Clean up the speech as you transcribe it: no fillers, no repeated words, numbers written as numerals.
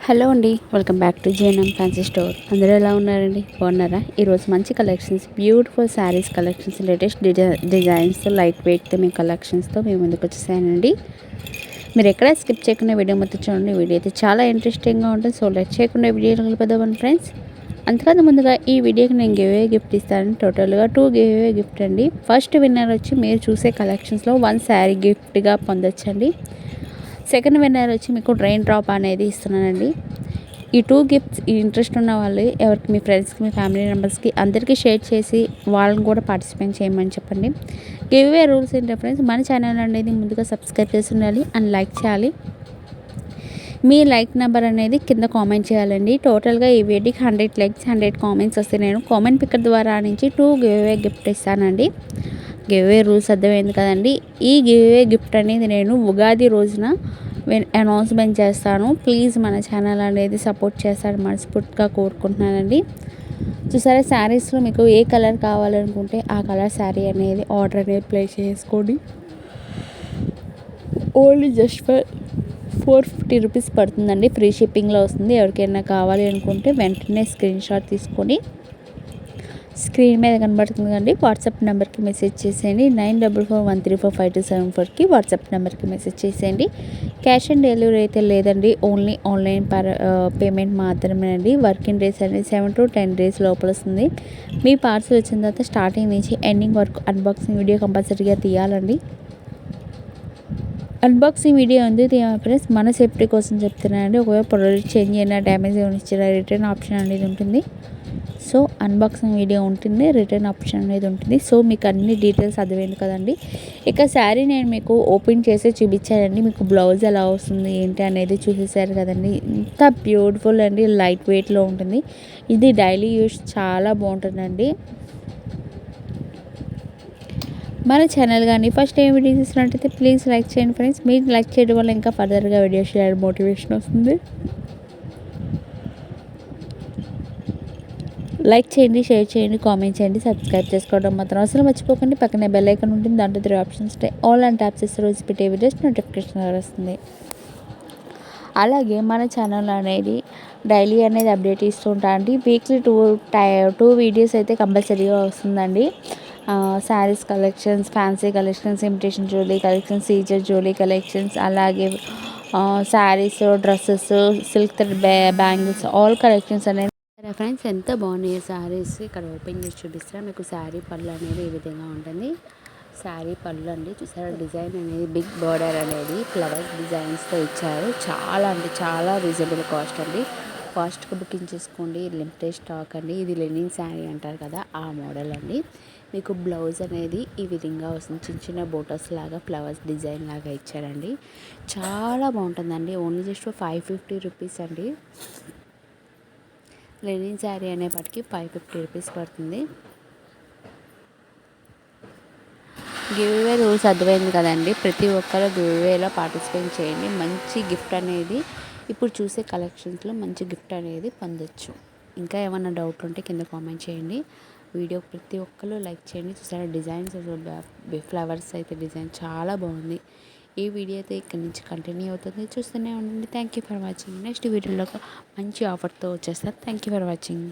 Hello అండి, welcome back to JNM fancy store. అందరూ ఎలా ఉన్నారండి? బాగున్నారా? ఈరోజు మంచి collections, beautiful saris collections, latest designs, light weight మీ కలెక్షన్స్తో మేము ముందుకు వచ్చేసానండి. మీరు ఎక్కడ స్కిప్ చేయకుండా వీడియో మొత్తం చూడండి. వీడియో అయితే చాలా ఇంట్రెస్టింగ్గా ఉంటుంది. సో లైక్ చేయకుండా వీడియో వెళ్ళిపోదామని ఫ్రెండ్స్. అంతకన్నా ముందుగా ఈ వీడియోకి నేను గివ్ గిఫ్ట్ ఇస్తాను. టోటల్గా 2 గివ్ గిఫ్ట్ అండి. ఫస్ట్ విన్నర్ వచ్చి మీరు చూసే కలెక్షన్స్లో 1 శారీ గిఫ్ట్గా పొందొచ్చండి. సెకండ్ విన్నర్ వచ్చి మీకు ట్రైన్ డ్రాప్ అనేది ఇస్తున్నానండి. ఈ 2 గిఫ్ట్స్ ఇంట్రెస్ట్ ఉన్న వాళ్ళు ఎవరికి మీ ఫ్రెండ్స్కి, మీ ఫ్యామిలీ మెంబర్స్కి అందరికీ షేర్ చేసి వాళ్ళని కూడా పార్టిసిపేట్ చేయమని చెప్పండి. గివ్ అవే రూల్స్ ఏంటంటే ఫ్రెండ్స్, మన ఛానల్ అనేది ముందుగా సబ్స్క్రైబ్ చేసి ఉండాలి అండ్ లైక్ చేయాలి. మీ లైక్ నెంబర్ అనేది కింద కామెంట్ చేయాలండి. టోటల్గా ఈ వీడియోకి 100 లైక్స్ 100 కామెంట్స్ వస్తే నేను కామెంట్ పిక్కర్ ద్వారా నుంచి 2 గివ్ అవే గిఫ్ట్ ఇస్తానండి. గివ్ అవే రూల్స్ అర్థమైంది కదండి. ఈ గివ్ అవే గిఫ్ట్ అనేది నేను ఉగాది రోజున అనౌన్స్మెంట్ చేస్తాను. ప్లీజ్ మన ఛానల్ అనేది సపోర్ట్ చేస్తాను మనస్ఫూర్తిగా కోరుకుంటున్నానండి. చూసారా, శారీస్లో మీకు ఏ కలర్ కావాలనుకుంటే ఆ కలర్ శారీ అనేది ఆర్డర్ అనేది ప్లేస్ చేసుకోండి. ఓన్లీ జస్ట్ ఫర్ 450 రూపీస్ పడుతుందండి. ఫ్రీ షిప్పింగ్లో వస్తుంది. ఎవరికైనా కావాలి అనుకుంటే వెంటనే స్క్రీన్ షాట్ తీసుకొని స్క్రీన్ మీద కనబడుతుంది కండి, వాట్సాప్ నెంబర్కి మెసేజ్ చేసేయండి. 9441345274కి వాట్సాప్ నెంబర్కి మెసేజ్ చేసేయండి. క్యాష్ ఆన్ డెలివరీ అయితే లేదండి, ఓన్లీ ఆన్లైన్ పేమెంట్ మాత్రమేనండి. వర్కింగ్ డేస్ అనేది 7 to 10 డేస్ లోపల వస్తుంది. మీ పార్సల్ వచ్చిన తర్వాత స్టార్టింగ్ నుంచి ఎండింగ్ వరకు అన్బాక్సింగ్ వీడియో కంపల్సరీగా తీయాలండి. అన్బాక్సింగ్ వీడియో ఉంది ఫ్రెండ్స్, మన సేఫ్టీ కోసం చెప్తున్నానండి. ఒకవేళ ప్రోడక్ట్ చేంజ్ అయినా, డ్యామేజ్ ఏమైనా ఇచ్చినా రిటర్న్ ఆప్షన్ అనేది ఉంటుంది. సో అన్బాక్సింగ్ వీడియో ఉంటుంది, రిటర్న్ ఆప్షన్ అనేది ఉంటుంది. సో మీకు అన్ని డీటెయిల్స్ అర్థమైంది కదండి. ఇక శారీ నేను మీకు ఓపెన్ చేసి చూపించానండి. మీకు బ్లౌజ్ ఎలా వస్తుంది ఏంటి అనేది చూసేసారు కదండి. ఇంత బ్యూటిఫుల్ అండి, లైట్ వెయిట్లో ఉంటుంది. ఇది డైలీ యూస్ చాలా బాగుంటుందండి. మన ఛానల్ కానీ ఫస్ట్ టైం వీడియో చూసినట్టయితే ప్లీజ్ లైక్ చేయండి ఫ్రెండ్స్. మీరు లైక్ చేయడం వల్ల ఇంకా ఫర్దర్గా వీడియోస్ చేయడం మోటివేషన్ వస్తుంది. లైక్ చేయండి, షేర్ చేయండి, కామెంట్ చేయండి, సబ్స్క్రైబ్ చేసుకోవడం మాత్రం అసలు మర్చిపోకండి. పక్కనే బెల్ ఐకాన్ ఉంటుంది, దాంట్లో 3 ఆప్షన్స్ ఉంటాయి. ఆల్ అండ్ ట్యాప్ చేస్తే రోజు పెట్టే వీడియోస్ నోటిఫికేషన్ వస్తుంది. అలాగే మన ఛానల్ అనేది డైలీ అనేది అప్డేట్ ఇస్తూ ఉంటా అండి. వీక్లీ 2 వీడియోస్ అయితే కంపల్సరీగా వస్తుందండి. Saris collections, fancy collections, imitation jewellery collections, సీజర్ జ్యువెలరీ కలెక్షన్స్, అలాగే saris, dresses, silk thread bangles, all collections అనేది ఫ్రెండ్స్. ఎంత బాగున్నాయి శారీస్. ఇక్కడ ఓపెన్ చేసి చూపిస్తారా మీకు. శారీ పళ్ళు అనేది ఈ విధంగా ఉంటుంది. శారీ పళ్ళు అండి, చూసారా, డిజైన్ అనేది బిగ్ బార్డర్ అనేది ఫ్లవర్స్ డిజైన్స్తో ఇచ్చారు. చాలా అంటే చాలా రీజనబుల్ కాస్ట్ అండి. ఫాస్ట్గా బుకింగ్ చేసుకోండి, లిమిటెడ్ స్టాక్ అండి. ఇది లెనిన్ శారీ అంటారు కదా, ఆ మోడల్ అండి. మీకు బ్లౌజ్ అనేది ఈ విధంగా వస్తుంది. చిన్న చిన్న బోటస్ లాగా ఫ్లవర్స్ డిజైన్ లాగా ఇచ్చారండి. చాలా బాగుంటుందండి. ఓన్లీ జస్ట్ 550 రూపీస్ అండి. లెనిన్ శారీ అనేప్పటికీ 550 రూపీస్ పడుతుంది. గివ్ అవే రూల్స్ అర్థమైంది కదండి. ప్రతి ఒక్కరు గివ్ అవేలో పార్టిసిపేట్ చేయండి. మంచి గిఫ్ట్ అనేది ఇప్పుడు చూసే కలెక్షన్స్లో మంచి గిఫ్ట్ అనేది పొందొచ్చు. ఇంకా ఏమైనా డౌట్ ఉంటే కింద కామెంట్ చేయండి. వీడియో ప్రతి ఒక్కరు లైక్ చేయండి. చూసారా, డిజైన్స్ ఫ్లవర్స్ అయితే డిజైన్ చాలా బాగుంది. ఈ వీడియో అయితే ఇక్కడ నుంచి కంటిన్యూ అవుతుంది, చూస్తూనే ఉండండి. Thank you for watching. Next వీడియోలో మంచి ఆఫర్తో వచ్చేస్తారు. Thank you for watching.